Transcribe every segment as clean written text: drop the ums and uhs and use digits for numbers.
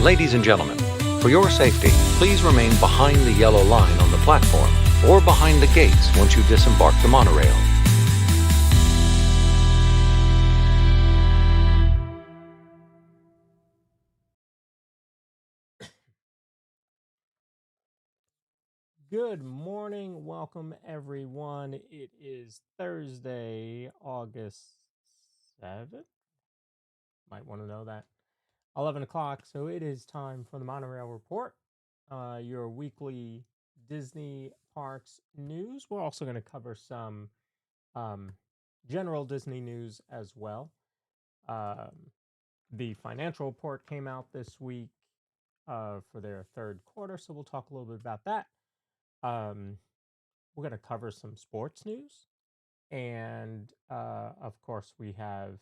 Ladies and gentlemen, for your safety, please remain behind the yellow line on the platform or behind the gates once you disembark the monorail. Good morning. Welcome, everyone. It is Thursday, August 7th. Might want to know that. 11 o'clock. So it is time for the Monorail Report, your weekly Disney parks news. We're also going to cover some um, general Disney news as well. Um, the financial report came out this week for their third quarter. So we'll talk a little bit about that. We're going to cover some sports news. And of course, we have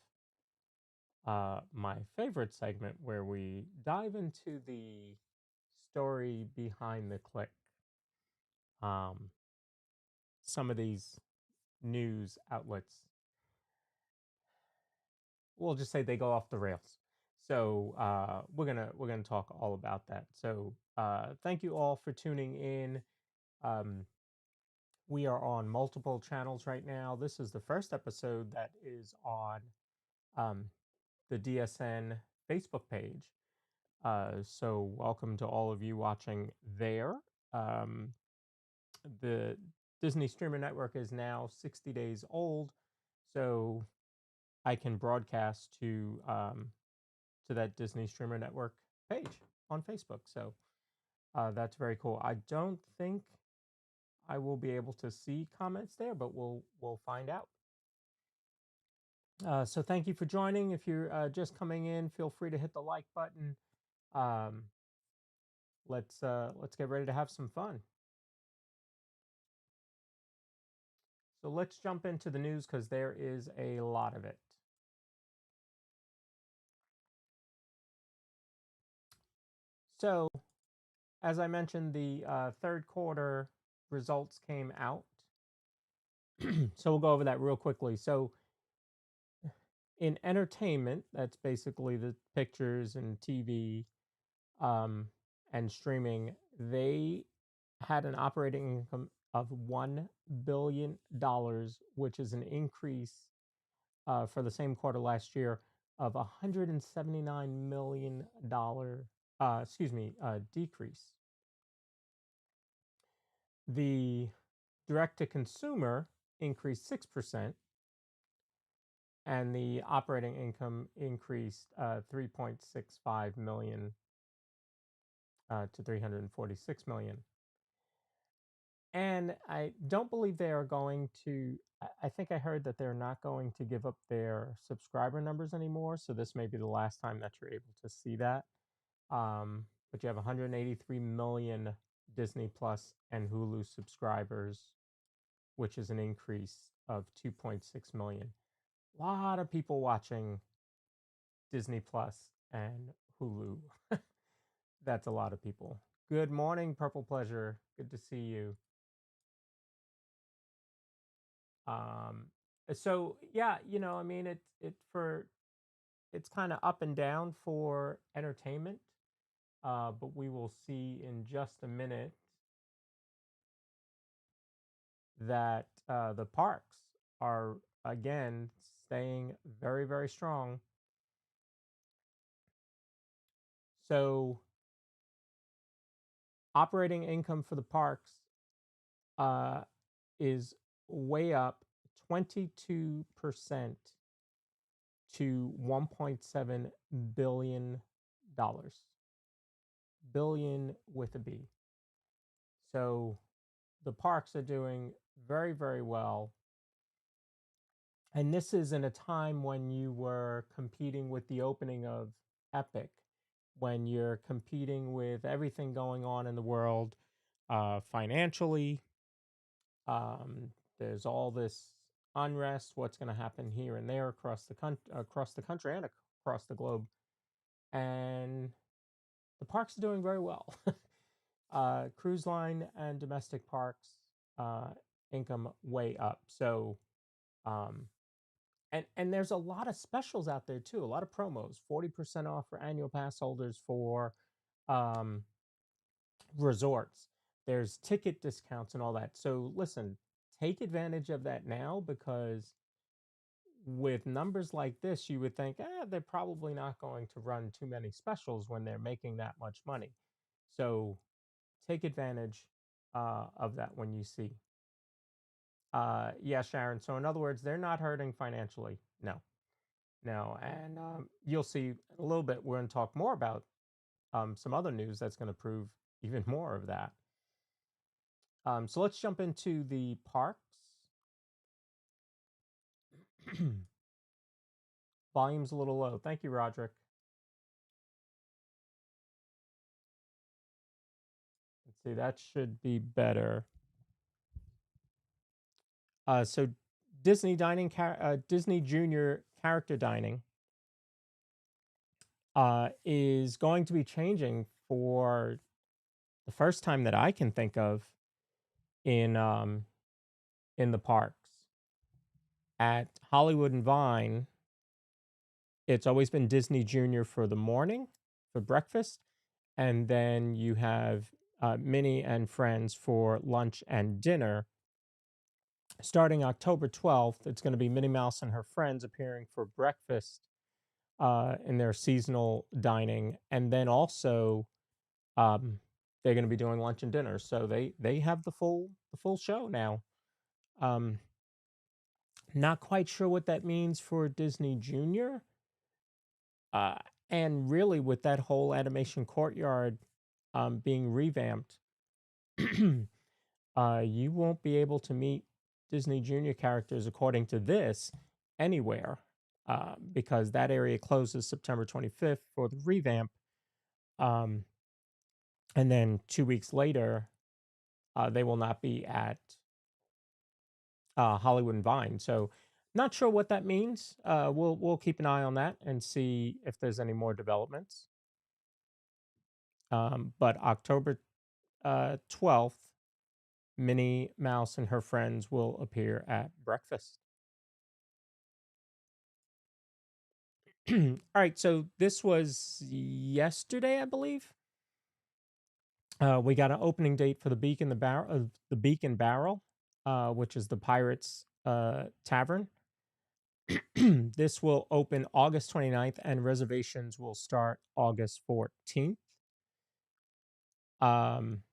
my favorite segment where we dive into the story behind the click. Some of these news outlets, we'll just say they go off the rails. So we're gonna talk all about that. So thank you all for tuning in. Um, we are on multiple channels right now. This is the first episode that is on um, the DSN Facebook page. So welcome to all of you watching there. Um, the Disney Streamer Network is now 60 days old, so I can broadcast to that Disney Streamer Network page on Facebook. So that's very cool. I don't think I will be able to see comments there, but we'll find out. So thank you for joining. If you're just coming in, feel free to hit the like button. Um, let's get ready to have some fun. So let's jump into the news because there is a lot of it. So, as I mentioned, the third quarter results came out. So we'll go over that real quickly. So, in entertainment, that's basically the pictures and TV um, and streaming, they had an operating income of $1 billion, which is an increase for the same quarter last year of $179 million. Decrease. The direct to consumer increased 6%, and the operating income increased 3.65 million to 346 million. And I don't believe they are going to. I think I heard that they're not going to give up their subscriber numbers anymore. So this may be the last time that you're able to see that. But you have 183 million Disney Plus and Hulu subscribers, which is an increase of 2.6 million. A lot of people watching Disney Plus and Hulu. That's a lot of people. Good morning, Purple Pleasure. Good to see you. Um, so yeah, I mean, it's kind of up and down for entertainment, but we will see in just a minute that the parks are again staying very, very strong. So operating income for the parks uh, is way up 22% to $1.7 billion. Billion with a B. So the parks are doing very, very well. And this is in a time when you were competing with the opening of Epic, when you're competing with everything going on in the world financially. There's all this unrest, what's going to happen here and there across the country and across the globe. And the parks are doing very well. Cruise line and domestic parks uh, income way up. So, um, and there's a lot of specials out there too. A lot of promos. 40% off for annual pass holders for um, resorts. There's ticket discounts and all that. So listen, take advantage of that now, because with numbers like this, you would think, they're probably not going to run too many specials when they're making that much money. So take advantage of that when you see. Yeah, Sharon. So in other words, they're not hurting financially. No, no. And you'll see a little bit. We're going to talk more about some other news that's going to prove even more of that. So let's jump into the parks. Volume's a little low. Thank you, Roderick. Let's see, that should be better. So Disney Junior character dining is going to be changing for the first time that I can think of in in the parks. At Hollywood and Vine, it's always been Disney Junior for the morning for breakfast, and then you have Minnie and Friends for lunch and dinner. Starting October 12th, it's going to be Minnie Mouse and her friends appearing for breakfast in their seasonal dining, and then also um, they're going to be doing lunch and dinner. So they have the full show now. Um, Not quite sure what that means for Disney Junior. Uh, and really, with that whole animation courtyard being revamped, you won't be able to meet Disney Junior characters, according to this, anywhere, because that area closes September 25th for the revamp. Um, and then 2 weeks later, they will not be at Hollywood and Vine. So, not sure what that means. We'll keep an eye on that and see if there's any more developments. But October 12th, Minnie Mouse and her friends will appear at breakfast. All right, so this was yesterday, I believe. We got an opening date for the Beacon Barrel, which is the Pirates Tavern. This will open August 29th, and reservations will start August 14th. Um,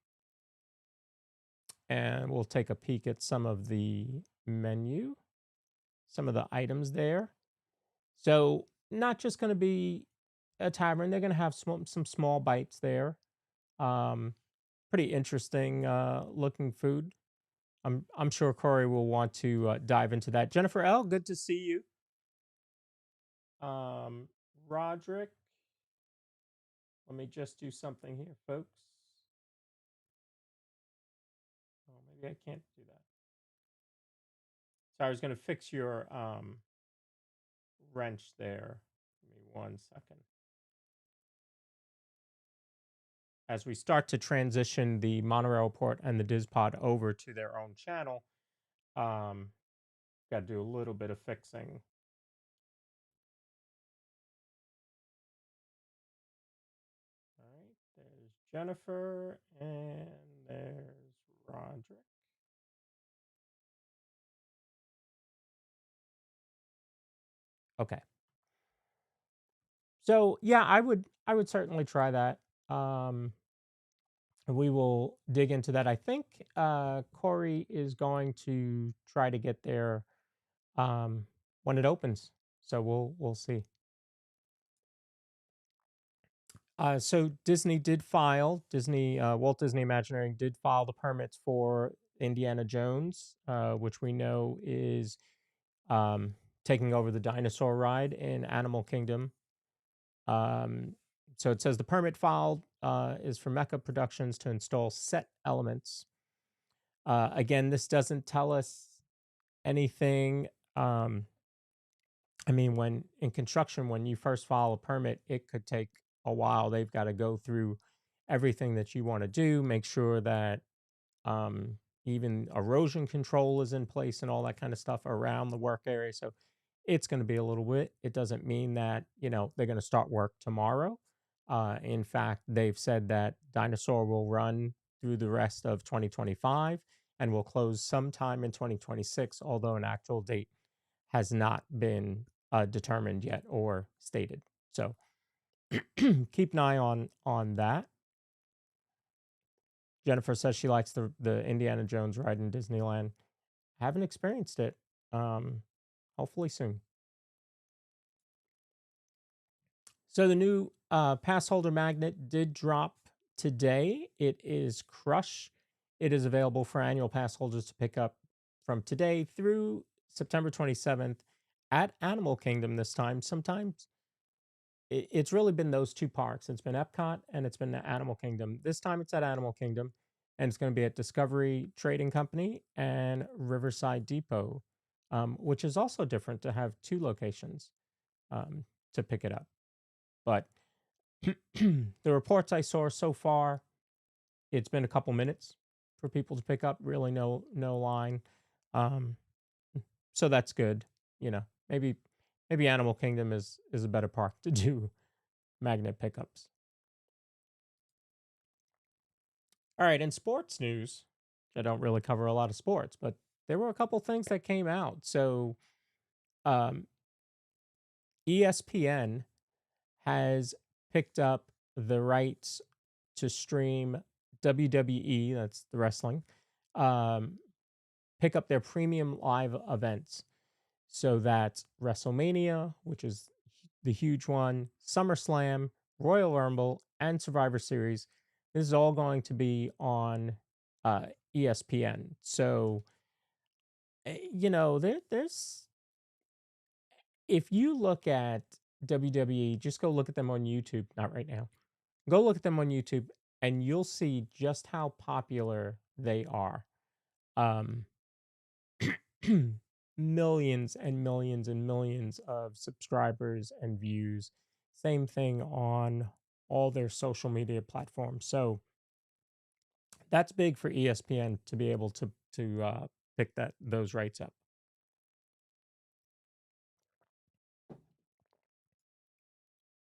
and we'll take a peek at some of the menu, some of the items there. So, not just going to be a tavern, they're going to have some small bites there. Um, Pretty interesting looking food. I'm sure Corey will want to dive into that. Jennifer L, good to see you. Um, Roderick, let me just do something here, folks. Oh, maybe I can't do that. So I was going to fix your wrench there. Give me 1 second. As we start to transition the Monorail Report and the DizPod over to their own channel, got to do a little bit of fixing. All right, there's Jennifer and there's Roderick. Okay. So yeah, I would certainly try that. Um, we will dig into that. I think Corey is going to try to get there um, when it opens. So we'll see. So Walt Disney Imagineering did file the permits for Indiana Jones, which we know is um, taking over the dinosaur ride in Animal Kingdom. So it says the permit filed is for Mecca Productions to install set elements. Again, this doesn't tell us anything. I mean, when in construction, when you first file a permit, it could take a while. They've got to go through everything that you want to do, make sure that um, even erosion control is in place and all that kind of stuff around the work area. So it's going to be a little bit. It doesn't mean that they're going to start work tomorrow. In fact, they've said that Dinosaur will run through the rest of 2025 and will close sometime in 2026, although an actual date has not been determined yet or stated. So keep an eye on that. Jennifer says she likes the Indiana Jones ride in Disneyland. Haven't experienced it. Um, Hopefully soon. So the new pass holder magnet did drop today. It is Crush. It is available for annual pass holders to pick up from today through September 27th at Animal Kingdom this time. Sometimes it's really been those two parks. It's been Epcot and it's been the Animal Kingdom. This time it's at Animal Kingdom and it's going to be at Discovery Trading Company and Riverside Depot, which is also different to have two locations to pick it up. But the reports I saw so far, it's been a couple minutes for people to pick up. Really, no line. Um, so that's good. You know, maybe Animal Kingdom is a better park to do magnet pickups. All right, in sports news, I don't really cover a lot of sports, but there were a couple things that came out. So, um, ESPN has picked up the rights to stream WWE, that's the wrestling, um, pick up their premium live events. So that's WrestleMania, which is the huge one, SummerSlam, Royal Rumble, and Survivor Series. This is all going to be on ESPN. So, there's, if you look at WWE, just go look at them on YouTube, not right now. Go look at them on YouTube and you'll see just how popular they are. Um, Millions and millions and millions of subscribers and views. Same thing on all their social media platforms. So that's big for ESPN to be able to pick those rights up.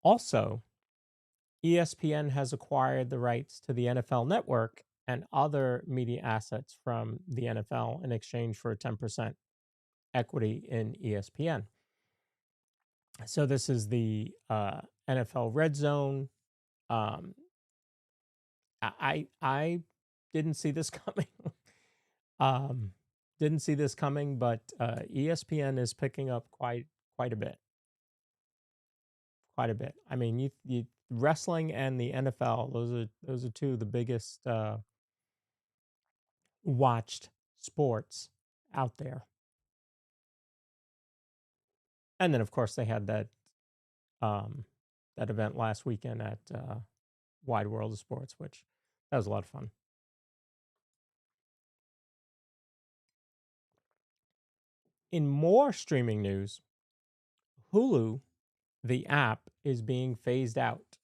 Also, ESPN has acquired the rights to the NFL Network and other media assets from the NFL in exchange for a 10% equity in ESPN. So this is the NFL Red Zone. Um, I didn't see this coming. um, didn't see this coming, but ESPN is picking up quite a bit, quite a bit. I mean, you wrestling and the NFL; those are two of the biggest watched sports out there. And then, of course, they had um, that event last weekend at Wide World of Sports, which that was a lot of fun. In more streaming news, Hulu, the app, is being phased out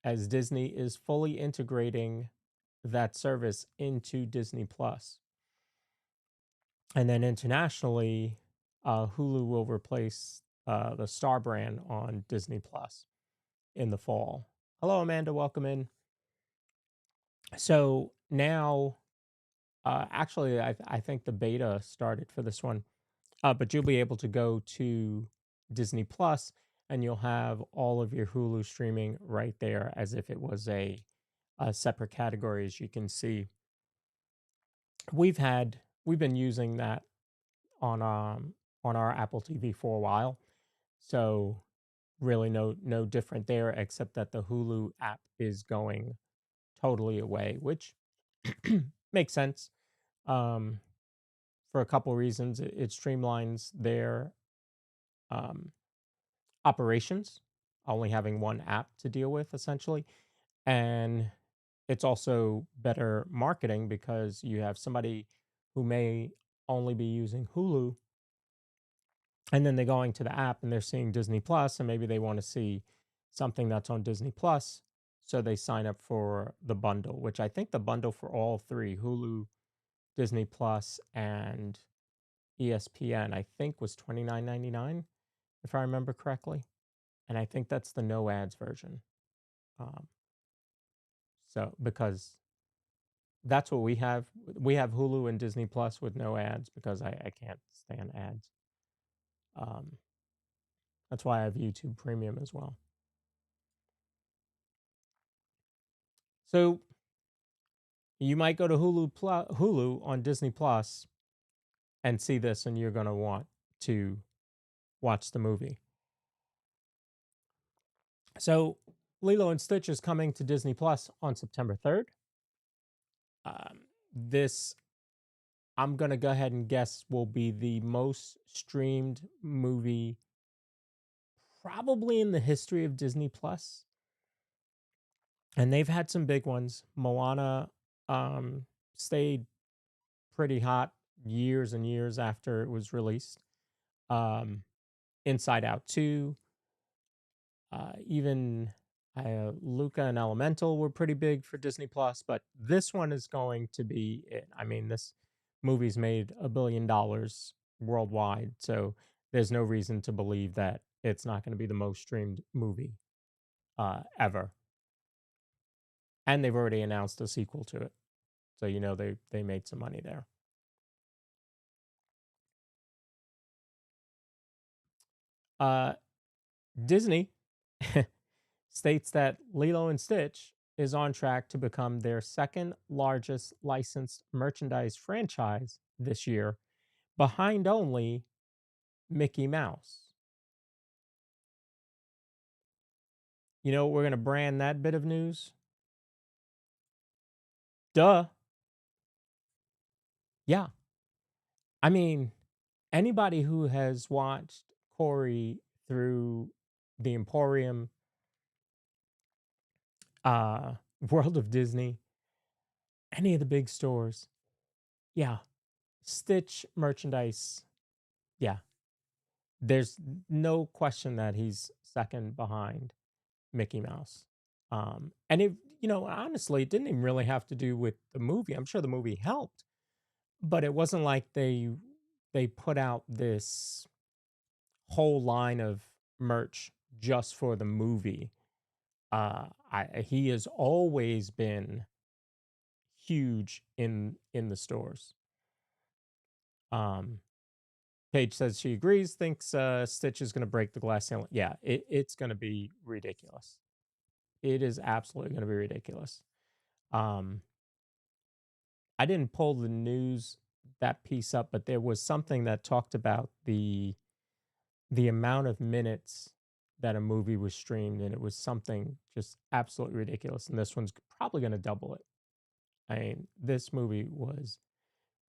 as Disney is fully integrating that service into Disney Plus. And then internationally, Hulu will replace the Star brand on Disney Plus in the fall. Hello, Amanda. Welcome in. So now, actually, I think the beta started for this one, but you'll be able to go to Disney Plus and you'll have all of your Hulu streaming right there as if it was a separate category. As you can see, we've been using that on our Apple TV for a while, so really no different there, except that the Hulu app is going totally away, which makes sense um, for a couple reasons. It streamlines their um, operations, only having one app to deal with essentially, and it's also better marketing because you have somebody who may only be using Hulu and then they're going to the app and they're seeing Disney Plus and maybe they want to see something that's on Disney Plus, so they sign up for the bundle, which I think the bundle for all three, Hulu, Disney Plus, and ESPN, I think was $29.99 if I remember correctly, and I think that's the no ads version. Um, so because that's what we have. We have Hulu and Disney Plus with no ads because I can't stand ads. Um, that's why I have YouTube Premium as well. So you might go to Hulu on Disney Plus and see this, and you're going to want to watch the movie. So Lilo and Stitch is coming to Disney Plus on September 3rd. This, I'm going to go ahead and guess, will be the most streamed movie probably in the history of Disney Plus. And they've had some big ones. Moana stayed pretty hot years and years after it was released. Um, Inside Out 2, even Luca and Elemental were pretty big for Disney Plus, but this one is going to be it. I mean, this movie's made $1 billion worldwide, so there's no reason to believe that it's not going to be the most streamed movie ever. And they've already announced a sequel to it, so you know they made some money there. Uh, Disney states that Lilo and Stitch is on track to become their second largest licensed merchandise franchise this year, behind only Mickey Mouse. You know what we're going to brand that bit of news? Duh. Yeah. I mean, anybody who has watched Corey through the Emporium, uh, World of Disney, any of the big stores, yeah, Stitch merchandise, yeah, there's no question that he's second behind Mickey Mouse. And it, you know, honestly, it didn't even really have to do with the movie. I'm sure the movie helped, but it wasn't like they put out this whole line of merch just for the movie. He has always been huge in the stores. Um, Paige says she agrees, thinks Stitch is going to break the glass ceiling. Yeah, it's going to be ridiculous. It is absolutely going to be ridiculous. Um, I didn't pull the news that piece up, but there was something that talked about the amount of minutes that a movie was streamed, and it was something just absolutely ridiculous. And this one's probably going to double it. I mean, this movie was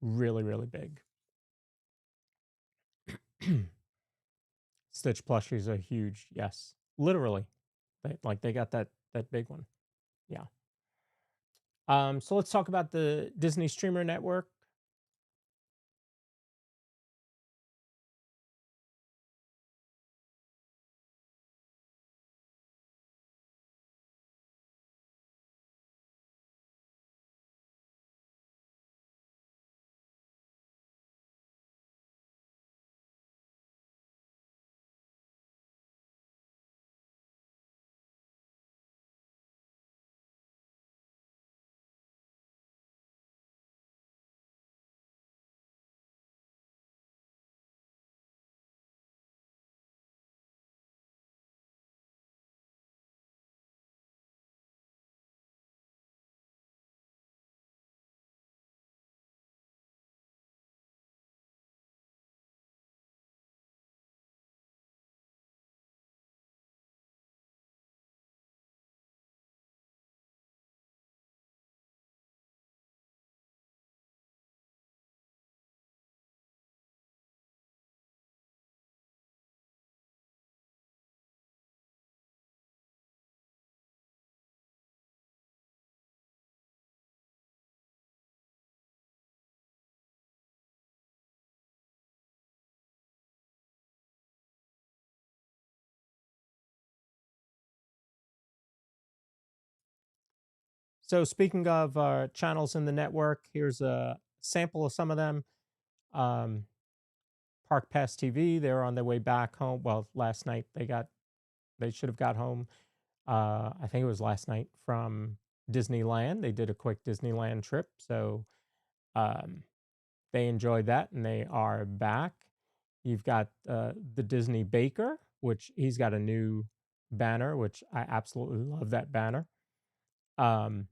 really, really big. Stitch plushies are huge. Yes, literally, they got that big one. Yeah. So let's talk about the Disney Streamer Network. So speaking of channels in the network, here's a sample of some of them. Um, Park Pass TV, they're on their way back home. Well, last night they should have got home. I think it was last night from Disneyland. They did a quick Disneyland trip, so um, they enjoyed that, and they are back. You've got the Disney Baker, which he's got a new banner, which I absolutely love that banner. Um,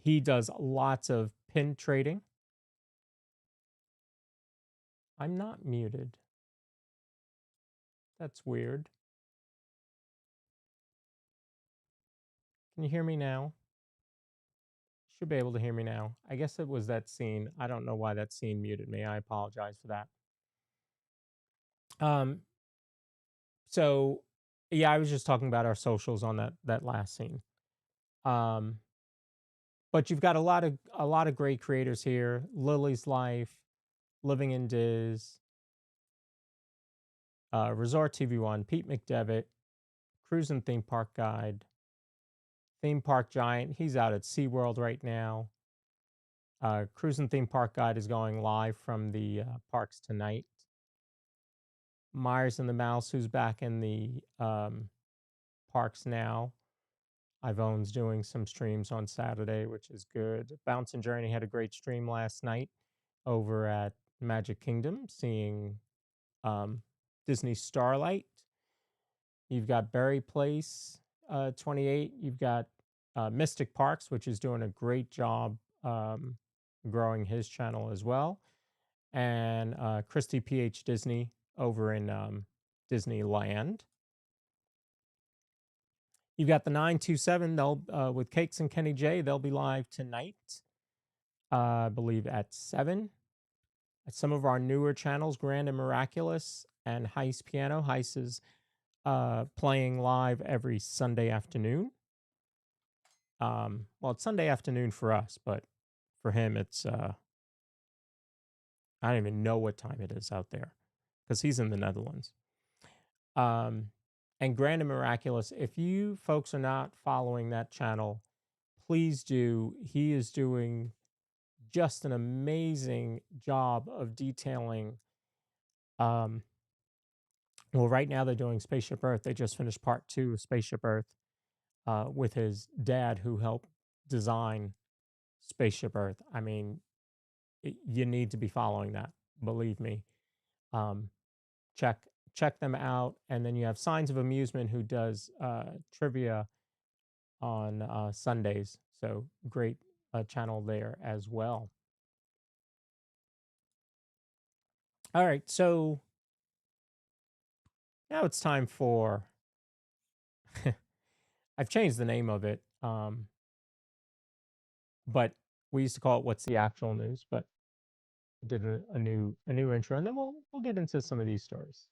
he does lots of pin trading. I'm not muted. That's weird. Can you hear me now? Should be able to hear me now. I guess it was that scene. I don't know why that scene muted me. I apologize for that. Um, so yeah, I was just talking about our socials on that last scene. Um, but you've got a lot of great creators here. Lily's Life, Living in Diz, Resort TV1, Pete McDevitt, Cruise and Theme Park Guide, Theme Park Giant. He's out at SeaWorld right now. Cruise and Theme Park Guide is going live from the parks tonight. Myers and the Mouse, who's back in the parks now. Ivone's doing some streams on Saturday, which is good. Bounce and Journey had a great stream last night over at Magic Kingdom, seeing Disney Starlight. You've got Berry Place 28. You've got Mystic Parks, which is doing a great job growing his channel as well. And Christy PH Disney over in Disneyland. You've got the 927. They'll with Cakes and Kenny J. They'll be live tonight, I believe at 7. At some of our newer channels, Grand and Miraculous and Heist Piano. Heist is playing live every Sunday afternoon. Well, it's Sunday afternoon for us, but for him, it's I don't even know what time it is out there because he's in the Netherlands. And Grand and Miraculous, if you folks are not following that channel, please do. He is doing just an amazing job of detailing. Well, right now they're doing Spaceship Earth. They just finished part 2 of Spaceship Earth with his dad, who helped design Spaceship Earth. I mean, you need to be following that. Believe me. Um, check them out, and then you have Signs of Amusement, who does trivia on Sundays. So great channel there as well. All right, so now it's time for. I've changed the name of it, but we used to call it "What's the Actual News?" But I did a new intro, and then we'll get into some of these stories.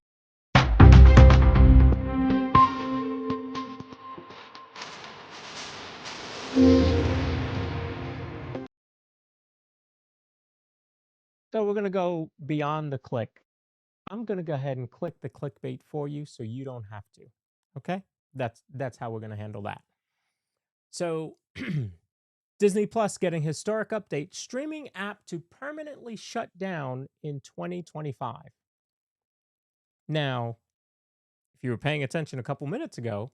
So we're gonna go beyond the click. I'm gonna go ahead and click the clickbait for you, so you don't have to. Okay, that's how we're gonna handle that. So. Disney Plus getting historic update, streaming app to permanently shut down in 2025. Now, if you were paying attention a couple minutes ago,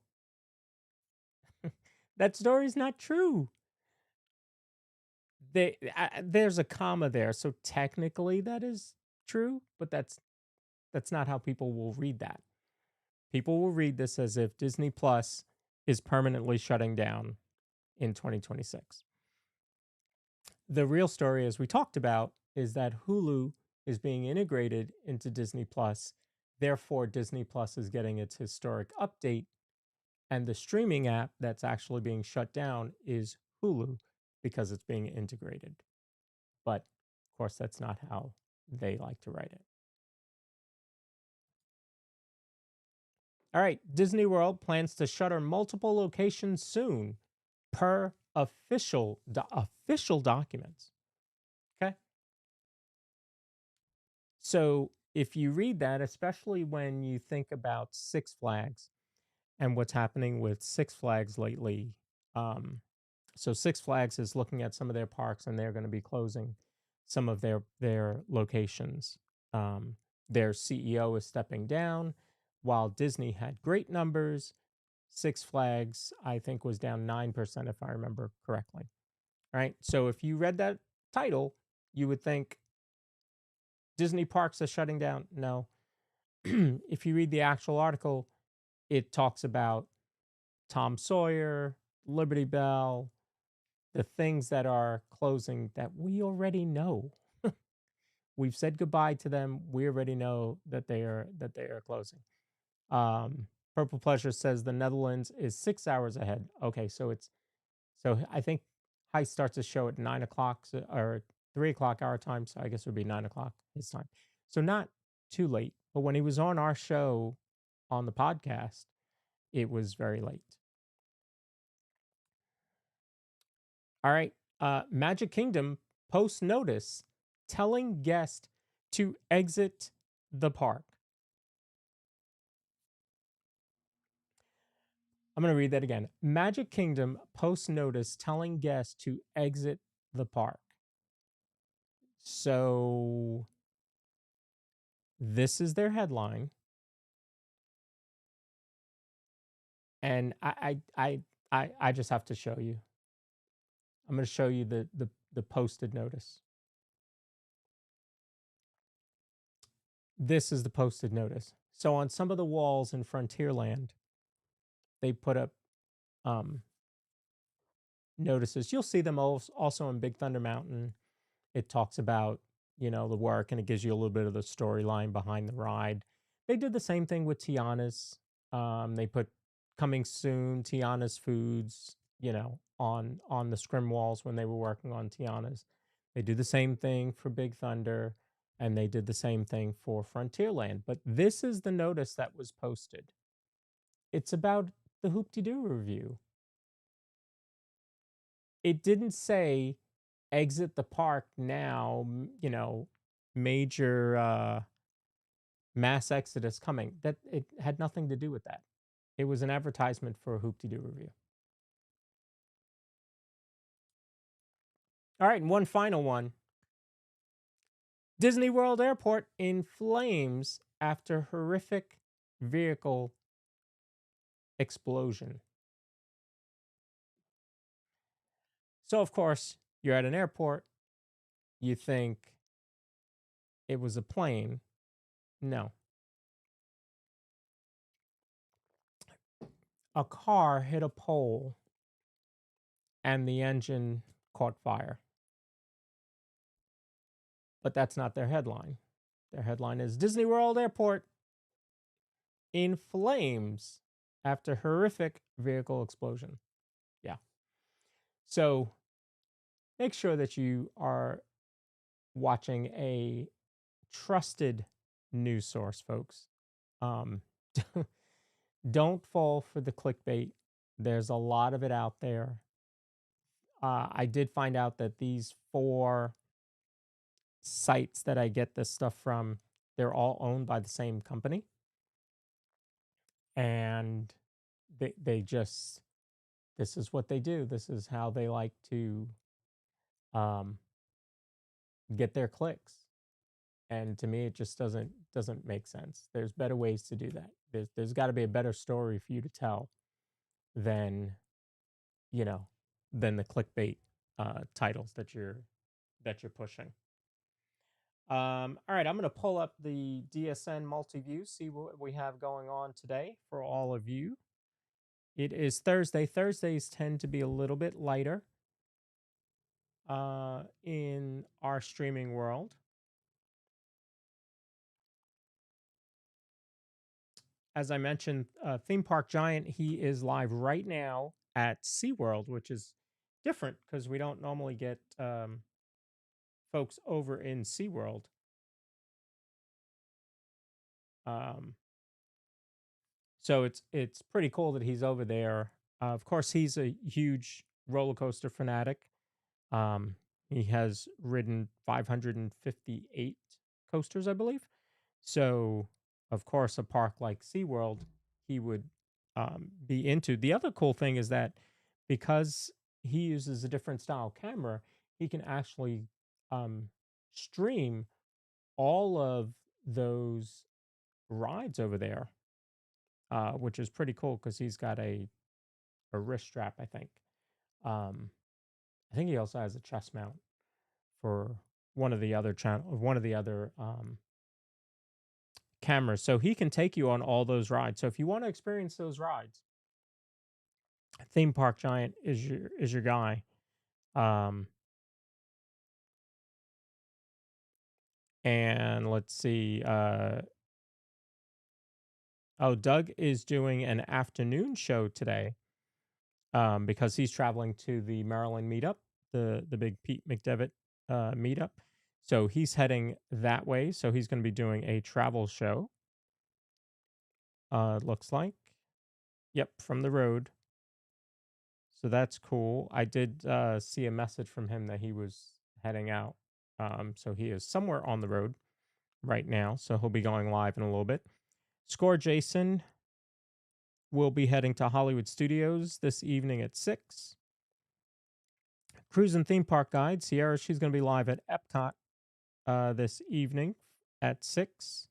that story is not true. There's a comma there, so technically that is true, but that's not how people will read that. People will read this as if Disney Plus is permanently shutting down in 2026. The real story, as we talked about, is that Hulu is being integrated into Disney Plus. Therefore, Disney Plus is getting its historic update. And the streaming app that's actually being shut down is Hulu because it's being integrated. But of course, that's not how they like to write it. All right, Disney World plans to shutter multiple locations soon, per official documents. Okay. So if you read that, especially when you think about Six Flags and what's happening with Six Flags lately, so Six Flags is looking at some of their parks, and they're going to be closing some of their locations. Their CEO is stepping down. While Disney had great numbers, Six Flags, I think, was down 9%, if I remember correctly. Right. So if you read that title, you would think Disney parks are shutting down. No. If you read the actual article, it talks about Tom Sawyer, Liberty Bell, the things that are closing that we already know. We've said goodbye to them. We already know that they are closing. Um, Purple Pleasure says the Netherlands is 6 hours ahead. Okay, so I think Heist starts to show at 9 o'clock or 3 o'clock our time. So I guess it would be 9 o'clock his time. So not too late. But when he was on our show on the podcast, it was very late. All right. Magic Kingdom post notice telling guests to exit the park. I'm going to read that again. Magic Kingdom post notice telling guests to exit the park. So this is their headline, and I just have to show you. I'm going to show you the posted notice. This is the posted notice. So on some of the walls in Frontierland, they put up um, notices. You'll see them also in Big Thunder Mountain. It talks about, the work, and it gives you a little bit of the storyline behind the ride. They did the same thing with Tiana's. They put coming soon, Tiana's Foods, on the scrim walls when they were working on Tiana's. They do the same thing for Big Thunder, and they did the same thing for Frontierland. But this is the notice that was posted. It's about the Hoop-Dee-Doo review. It didn't say exit the park now, major mass exodus coming. That it had nothing to do with that. It was an advertisement for a Hoop-Dee-Doo review. All right, and one final one. Disney World Airport in flames after horrific vehicle explosion. So, of course, you're at an airport, you think it was a plane. No. A car hit a pole and the engine caught fire. But that's not their headline. Their headline is Disney World Airport in flames after horrific vehicle explosion. Yeah. So make sure that you are watching a trusted news source, folks. Um, don't fall for the clickbait. There's a lot of it out there. I did find out that these 4 sites that I get this stuff from, they're all owned by the same company. And they just, this is what they do. This is how they like to um, get their clicks. And to me, it just doesn't make sense. There's better ways to do that. There's got to be a better story for you to tell than you know than the clickbait titles that you're pushing. All right, I'm going to pull up the DSN multi-view, see what we have going on today for all of you. It is Thursday. Thursdays tend to be a little bit lighter in our streaming world. As I mentioned, Theme Park Giant, he is live right now at SeaWorld, which is different because we don't normally get folks over in SeaWorld. Um, so it's pretty cool that he's over there. Of course, he's a huge roller coaster fanatic. He has ridden 558 coasters, I believe. So, of course, a park like SeaWorld, he would be into. The other cool thing is that because he uses a different style camera, he can actually um, stream all of those rides over there. which is pretty cool because he's got a wrist strap, I think. Um, I think he also has a chest mount for one of the other cameras, so he can take you on all those rides. So if you want to experience those rides, Theme Park Giant is your guy. Um, and let's see. Oh, Doug is doing an afternoon show today because he's traveling to the Maryland meetup, the big Pete McDevitt meetup. So he's heading that way. So he's going to be doing a travel show. Looks like, yep, from the road. So that's cool. I did see a message from him that he was heading out. So he is somewhere on the road right now. So he'll be going live in a little bit. Score Jason will be heading to Hollywood Studios this evening at 6. Cruise and Theme Park Guide, Sierra, she's going to be live at Epcot this evening at 6.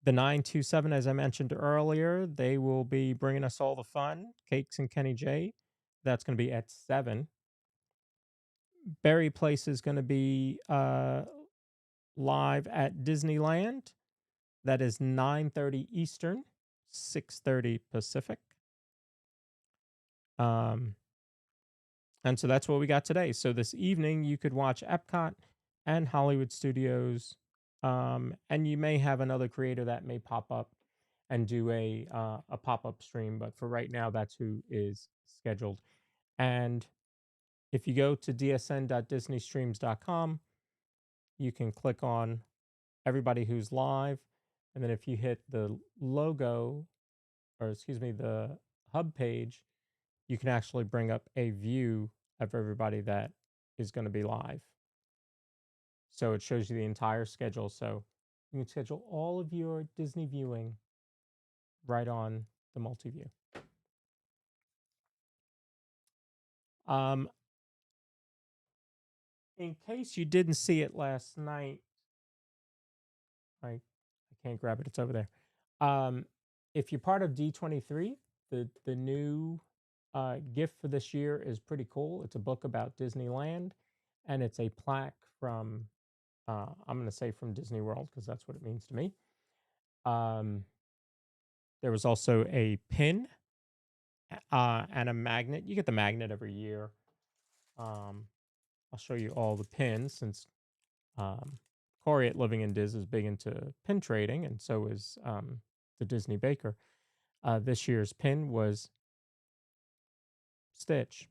The 927, as I mentioned earlier, they will be bringing us all the fun. Cakes and Kenny J, that's going to be at 7. Berry Place is going to be live at Disneyland. That is 9:30 Eastern, 6:30 Pacific. Um, and so that's what we got today. So this evening you could watch Epcot and Hollywood Studios, and you may have another creator that may pop up and do a pop up stream. But for right now, that's who is scheduled. And if you go to dsn.disneystreams.com, you can click on everybody who's live, and then if you hit the logo, or excuse me, the hub page, you can actually bring up a view of everybody that is going to be live. So it shows you the entire schedule. So you can schedule all of your Disney viewing right on the multi-view. Um, in case you didn't see it last night, I can't grab it. It's over there. Um, if you're part of D23, the new gift for this year is pretty cool. It's a book about Disneyland, and it's a plaque from I'm going to say from Disney World because that's what it means to me. Um, there was also a pin and a magnet. You get the magnet every year. Um, I'll show you all the pins since Corey at Living in Diz is big into pin trading, and so is the Disney Baker. This year's pin was Stitch,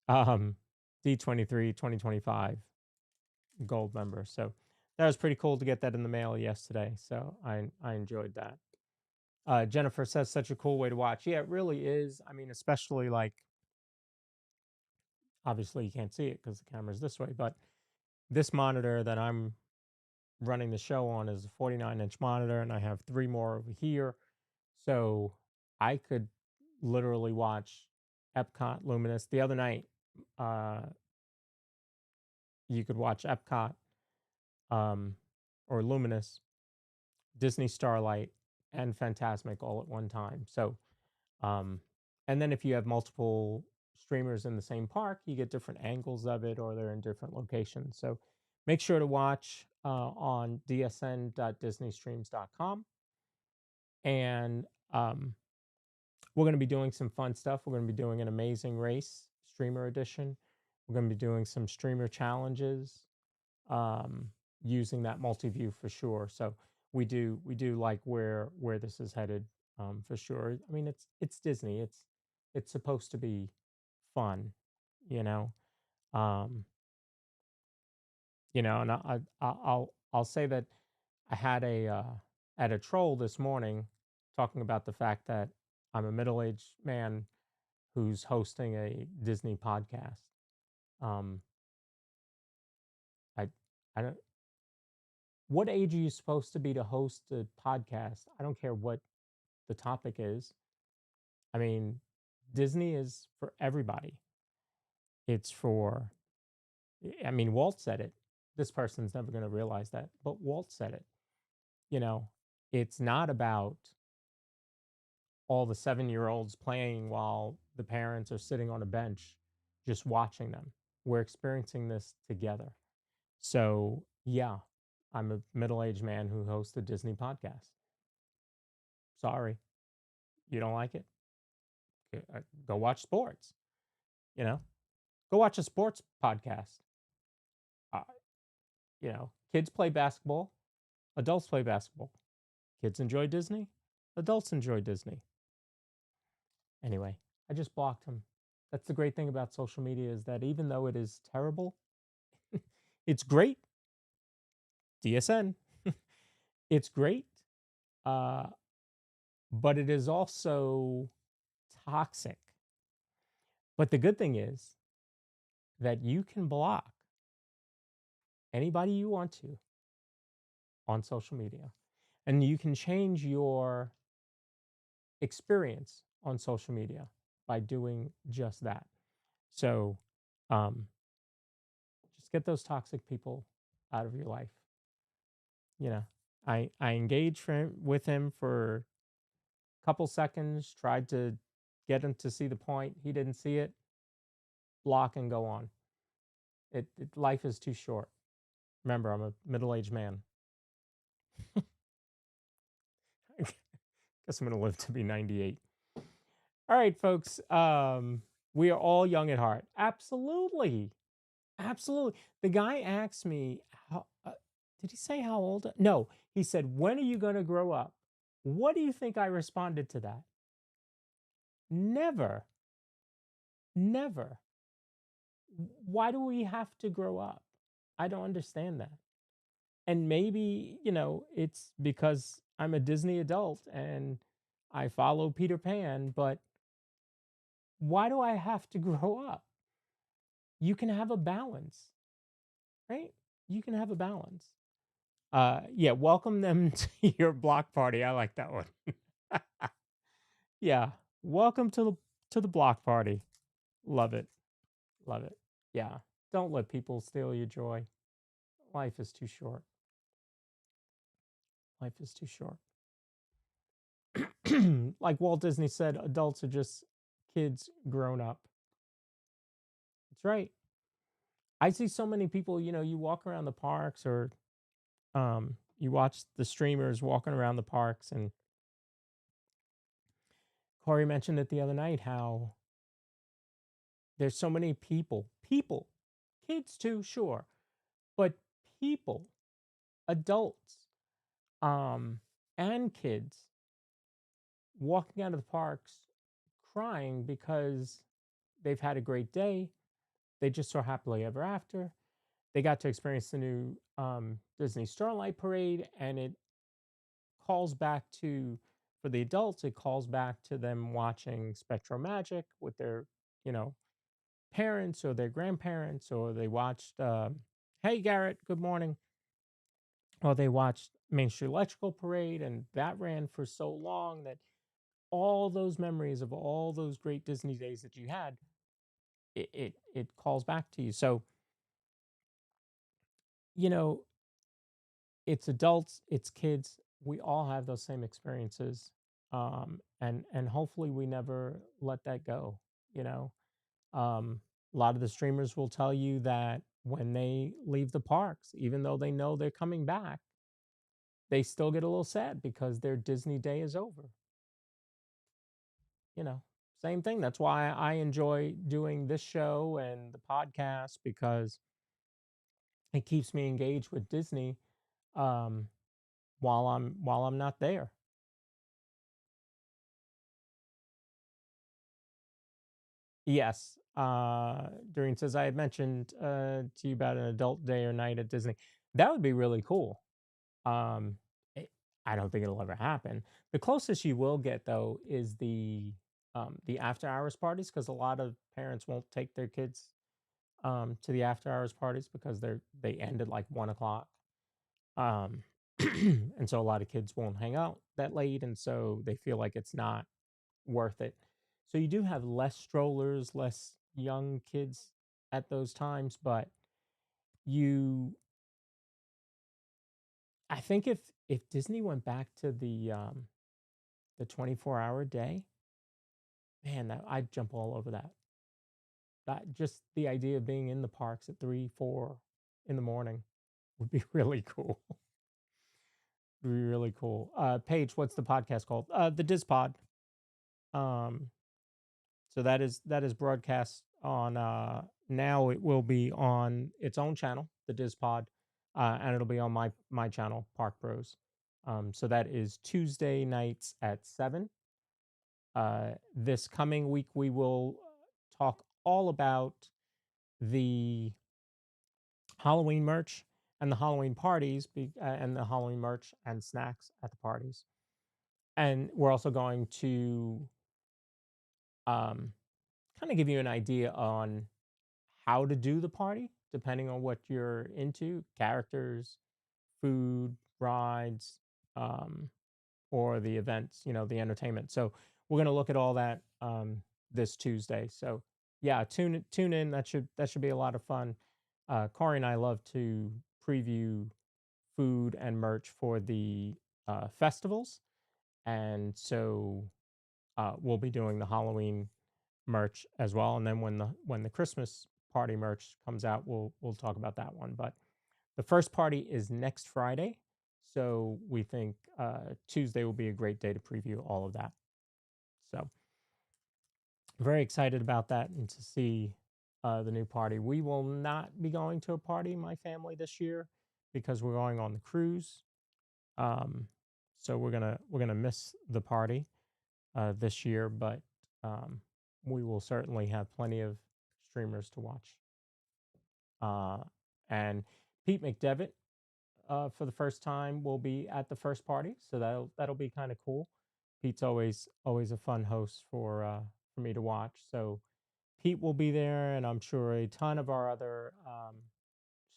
um, D23 2025 gold member. So that was pretty cool to get that in the mail yesterday. So I enjoyed that. Jennifer says such a cool way to watch. Yeah, it really is. I mean, especially like obviously you can't see it because the camera's this way, but this monitor that I'm running the show on is a 49-inch monitor, and I have 3 more over here. So I could literally watch Epcot Luminous. The other night, uh, you could watch Epcot um, or Luminous, Disney Starlight, and Fantasmic all at one time. So, um, and then if you have multiple streamers in the same park, you get different angles of it, or they're in different locations. So make sure to watch on dsn.disneystreams.com. And we're going to be doing some fun stuff. We're going to be doing an Amazing Race streamer edition. We're going to be doing some streamer challenges um, using that multi-view for sure. So we do like where this is headed for sure. I mean, it's Disney. It's supposed to be fun, you know. Um, and I'll say that I had at a troll this morning talking about the fact that I'm a middle-aged man who's hosting a Disney podcast. Um, I I don't. What age are you supposed to be to host a podcast? I don't care what the topic is. I mean, Disney is for everybody. It's for. I mean, Walt said it. This person's never going to realize that, but Walt said it. You know, it's not about all the 7-year-olds playing while the parents are sitting on a bench just watching them. We're experiencing this together. So, yeah, I'm a middle-aged man who hosts a Disney podcast. Sorry, you don't like it? Go watch sports, you know? Go watch a sports podcast. Uh, kids play basketball, adults play basketball. Kids enjoy Disney, adults enjoy Disney. Anyway, I just blocked him. That's the great thing about social media is that even though it is terrible, it's great. DSN. It's great. Uh, but it is also toxic. But the good thing is that you can block anybody you want to on social media. And you can change your experience on social media by doing just that. So um, just get those toxic people out of your life. You know, I engaged with him for a couple seconds, tried to get him to see the point. He didn't see it. Block and go on. Life is too short. Remember, I'm a middle-aged man. I guess I'm going to live to be 98. All right, folks. We are all young at heart. Absolutely. Absolutely. The guy asked me, did he say how old? No, he said, when are you going to grow up? What do you think I responded to that? Never. Never. Why do we have to grow up? I don't understand that. And maybe, it's because I'm a Disney adult and I follow Peter Pan, but why do I have to grow up? You can have a balance, right? You can have a balance. Yeah, welcome them to your block party. I like that one. Yeah, welcome to the block party. Love it. Love it. Yeah. Don't let people steal your joy. Life is too short. Life is too short. Like Walt Disney said, adults are just kids grown up. That's right. I see so many people, you walk around the parks or you watch the streamers walking around the parks. And Corey mentioned it the other night how there's so many people, kids too, sure, but people, adults, um, and kids walking out of the parks crying because they've had a great day. They just saw Happily Ever After. They got to experience the new Disney Starlight Parade, and it calls back to, for the adults, it calls back to them watching Spectro Magic with their, you know, parents or their grandparents, or they watched, hey, Garrett, good morning. Or they watched Main Street Electrical Parade, and that ran for so long that all those memories of all those great Disney days that you had, it calls back to you. So, you know, it's adults, it's kids. We all have those same experiences, and hopefully we never let that go. You know, a lot of the streamers will tell you that when they leave the parks, even though they know they're coming back, they still get a little sad because their Disney day is over. You know, same thing. That's why I enjoy doing this show and the podcast, because it keeps me engaged with Disney um, while I'm not there. Yes. Doreen says, I had mentioned to you about an adult day or night at Disney. That would be really cool. Um, it, I don't think it'll ever happen. The closest you will get, though, is the after hours parties, because a lot of parents won't take their kids to the after hours parties because they end at like 1 o'clock. Um, and so a lot of kids won't hang out that late, and so they feel like it's not worth it. So you do have less strollers, less young kids at those times, but you I think if Disney went back to the 24-hour day, man, I'd jump all over that. That just the idea of being in the parks at 3, 4 in the morning would be really cool. Would be really cool. Paige, what's the podcast called? The Diz Pod. Um, so that is broadcast on now it will be on its own channel, the Diz Pod, and it'll be on my channel, Park Bros. So that is Tuesday nights at 7. This coming week we will talk all about the Halloween merch and the Halloween parties and the Halloween merch and snacks at the parties. And we're also going to um, kind of give you an idea on how to do the party, depending on what you're into, characters, food, rides, um, or the events, the entertainment. So we're going to look at all that this Tuesday. So yeah, tune in. That should be a lot of fun. Corey and I love to preview food and merch for the festivals, and so we'll be doing the Halloween merch as well. And then when the Christmas party merch comes out, we'll talk about that one. But the first party is next Friday, so we think Tuesday will be a great day to preview all of that. So very excited about that and to see the new party. We will not be going to a party, my family, this year because we're going on the cruise. Um, so we're gonna miss the party this year, but we will certainly have plenty of streamers to watch. Uh, and Pete McDevitt, for the first time, will be at the first party, so that'll be kind of cool. Pete's always a fun host for me to watch. So Pete will be there, and I'm sure a ton of our other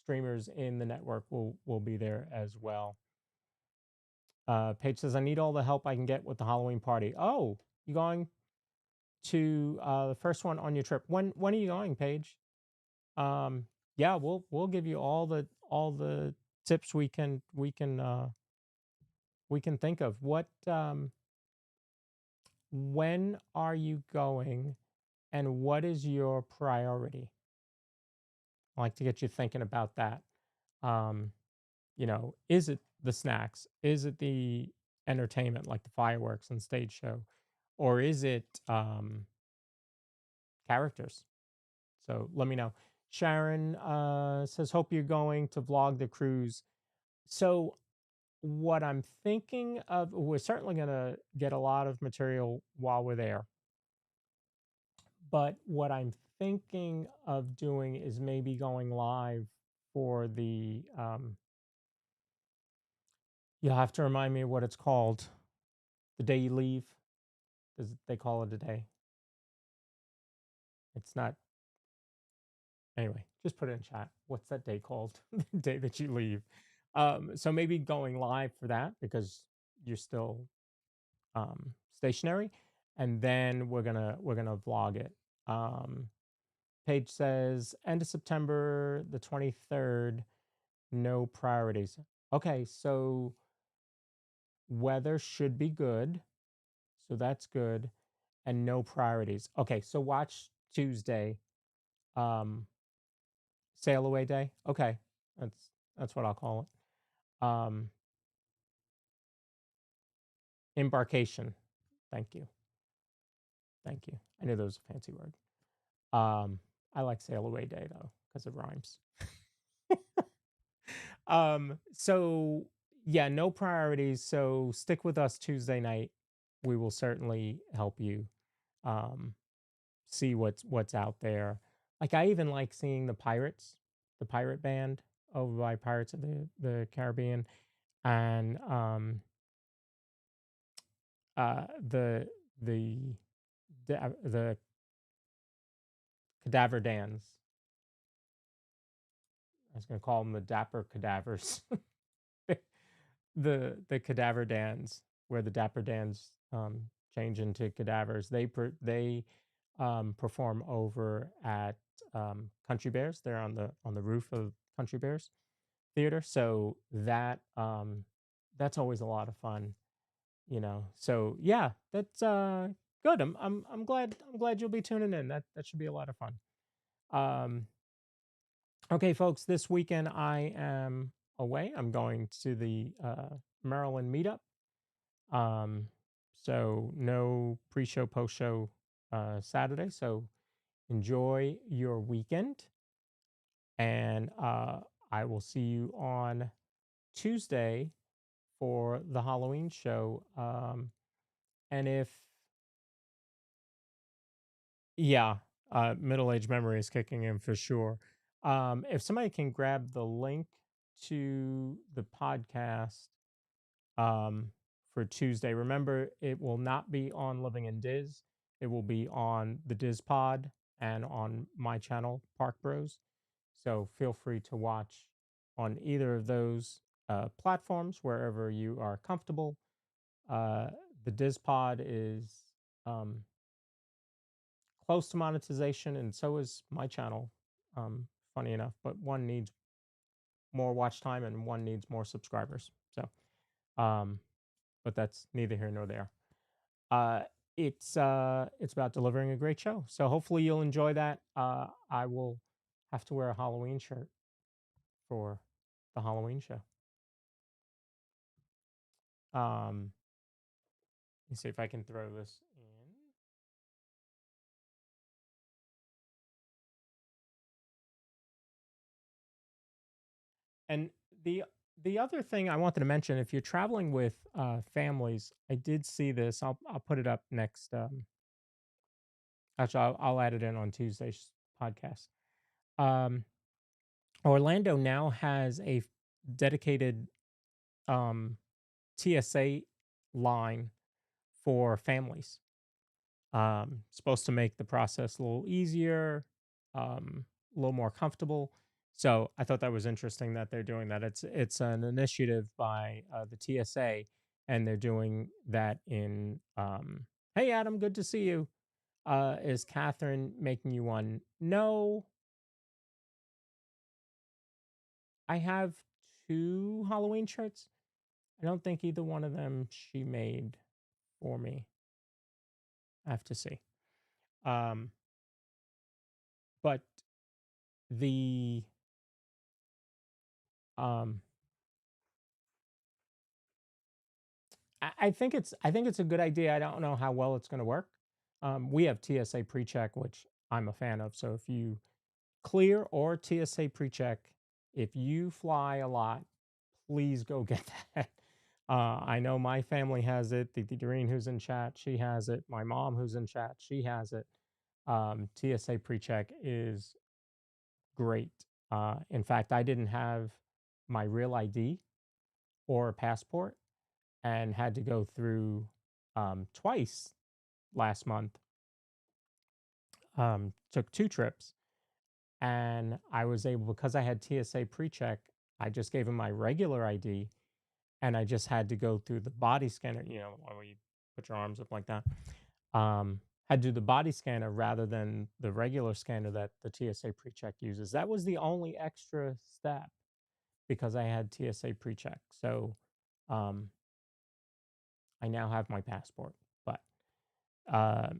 streamers in the network will be there as well. Paige says, "I need all the help I can get with the Halloween party." Oh, you going to the first one on your trip? When are you going, Paige? Um, yeah, we'll give you all the tips we can think of. When are you going, and what is your priority? I like to get you thinking about that. Um, is it the snacks? Is it the entertainment like the fireworks and stage show? Or is it characters? So let me know. Sharon says, "Hope you're going to vlog the cruise." So what I'm thinking of, we're certainly going to get a lot of material while we're there. But what I'm thinking of doing is maybe going live for you'll have to remind me what it's called. The day you leave. They call it a day. It's not. Anyway, just put it in chat. What's that day called? The day that you leave. So maybe going live for that because you're still stationary, and then we're gonna vlog it. Paige says end of September the 23rd. No priorities. Okay, so weather should be good, so that's good, and no priorities. Okay, so watch Tuesday. Um, Sail away day. Okay, that's what I'll call it. Embarkation. Thank you. Thank you. I knew there was a fancy word. I like sail away day though because it rhymes. So yeah, no priorities. So stick with us Tuesday night. We will certainly help you um, see what's out there. Like I even like seeing the pirate band over by Pirates of the Caribbean, and the the the cadaver dans. I was going to call them the dapper cadavers. The cadaver dans, where the dapper dans change into cadavers. They perform over at Country Bears. They're on the roof of Country Bears Theater. So that's always a lot of fun. So yeah, that's good. I'm glad you'll be tuning in. That should be a lot of fun. Um, okay, folks, this weekend I am away. I'm going to the Maryland meetup. Um, so no pre-show, post-show Saturday. So enjoy your weekend, and I will see you on Tuesday for the Halloween show. And if Yeah, middle age memory is kicking in for sure. If somebody can grab the link to the podcast um, for Tuesday, remember it will not be on Living in Diz. It will be on the Diz Pod and on my channel, Park Bros. So feel free to watch on either of those platforms wherever you are comfortable. Uh, the Diz Pod is um, close to monetization, and so is my channel. Funny enough, but one needs more watch time and one needs more subscribers. Um, but that's neither here nor there. Uh, it's about delivering a great show. So hopefully you'll enjoy that. I will have to wear a Halloween shirt for the Halloween show. Let me see if I can throw this in. And the the other thing I wanted to mention, if you're traveling with families, I did see this. I'll put it up next. Actually, I'll add it in on Tuesday's podcast. Um, Orlando now has a dedicated um, TSA line for families. Supposed to make the process a little easier, a little more comfortable. So I thought that was interesting that they're doing that. It's an initiative by the TSA, and they're doing that in. Hey, Adam, good to see you. Is Catherine making you one? No, I have two Halloween shirts. I don't think either one of them she made for me. I have to see. Um, but the um I think it's a good idea. I don't know how well it's going to work. We have TSA pre-check, which I'm a fan of. So if you clear or TSA pre-check, if you fly a lot, please go get that. I know my family has it. The Doreen who's in chat, she has it. My mom who's in chat, she has it. TSA pre-check is great. In fact, I didn't have my real ID or a passport and had to go through twice last month. Took two trips, and I was able, because I had TSA pre-check. I just gave him my regular ID, and I just had to go through the body scanner. Where you put your arms up like that. Had to do the body scanner rather than the regular scanner that the TSA pre-check uses. That was the only extra step because I had TSA pre-check. So um, I now have my passport. But uh,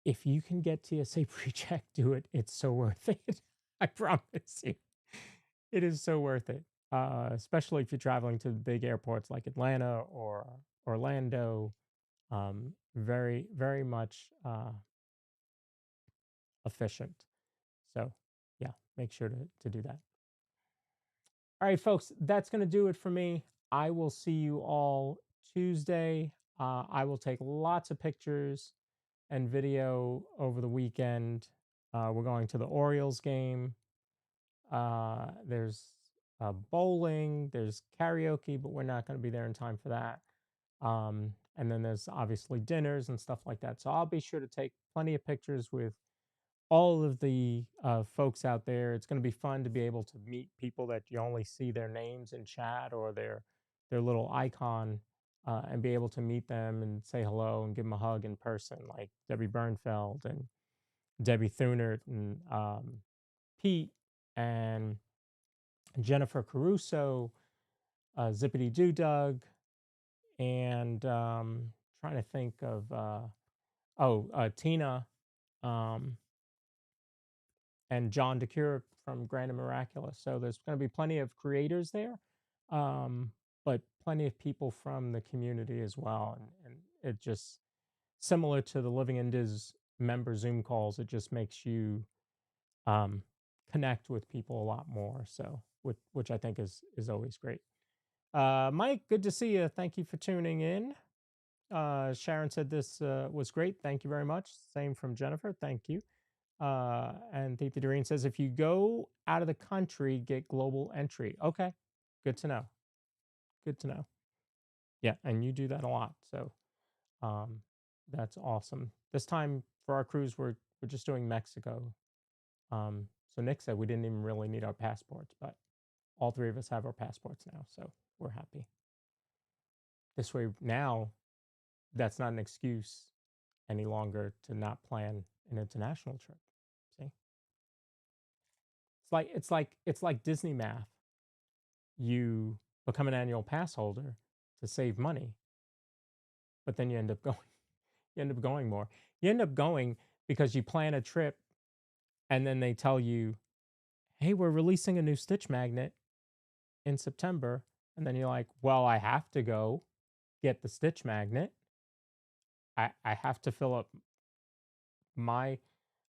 if you can get TSA pre-check, do it. It's so worth it. I promise you, it is so worth it. Especially if you're traveling to the big airports like Atlanta or Orlando. Very, very much efficient. So, yeah, make sure to do that. All right, folks, that's going to do it for me. I will see you all Tuesday. I will take lots of pictures and video over the weekend. We're going to the Orioles game. There's bowling, there's karaoke, but we're not going to be there in time for that. And then there's obviously dinners and stuff like that. So I'll be sure to take plenty of pictures with all of the folks out there. It's going to be fun to be able to meet people that you only see their names in chat or their little icon, and be able to meet them and say hello and give them a hug in person, like Debbie Bernfeld and Debbie Thunert and Pete and Jennifer Caruso, Zippity Doo Doug, and trying to think of Tina um, and John DeCure from Grand and Miraculous. So there's going to be plenty of creators there, but plenty of people from the community as well. And it just, similar to the Living in Diz member Zoom calls, it just makes you connect with people a lot more. So, which I think is always great. Mike, good to see you. Thank you for tuning in. Sharon said this was great. Thank you very much. Same from Jennifer. Thank you. And Theta Doreen says, if you go out of the country, get global entry. Okay. Good to know. Good to know. Yeah. And you do that a lot. So that's awesome. This time for our cruise, we're just doing Mexico. So Nick said we didn't even really need our passports, but all three of us have our passports now. So we're happy. This way now, that's not an excuse any longer to not plan an international trip. See? It's like Disney math. You become an annual pass holder to save money, but then you end up going more. You end up going because you plan a trip and then they tell you, "Hey, we're releasing a new Stitch magnet in September." And then you're like, "Well, I have to go get the Stitch magnet. I have to fill up I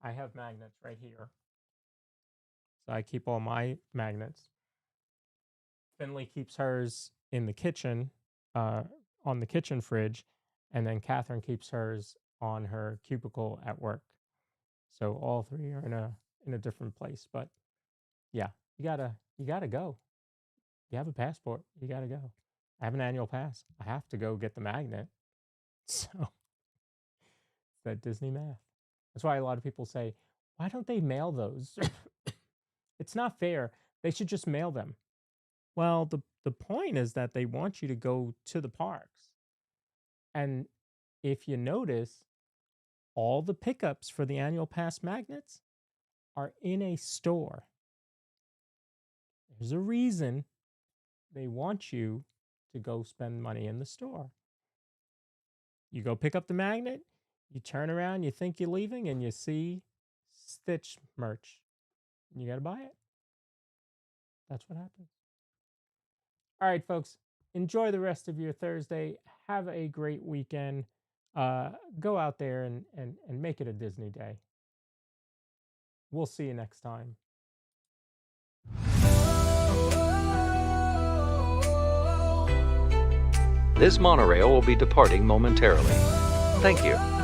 have magnets right here. So I keep all my magnets. Finley keeps hers in the kitchen, on the kitchen fridge, and then Catherine keeps hers on her cubicle at work. So all three are in a different place. But yeah, you gotta go. You have a passport, you gotta go. I have an annual pass. I have to go get the magnet. So it's that Disney math. That's why a lot of people say, why don't they mail those? It's not fair. They should just mail them. Well, the point is that they want you to go to the parks. And if you notice, all the pickups for the annual pass magnets are in a store. There's a reason they want you to go spend money in the store. You go pick up the magnet, you turn around, you think you're leaving, and you see Stitch merch. You got to buy it. That's what happens. All right, folks, enjoy the rest of your Thursday. Have a great weekend. Go out there and make it a Disney day. We'll see you next time. This monorail will be departing momentarily. Thank you.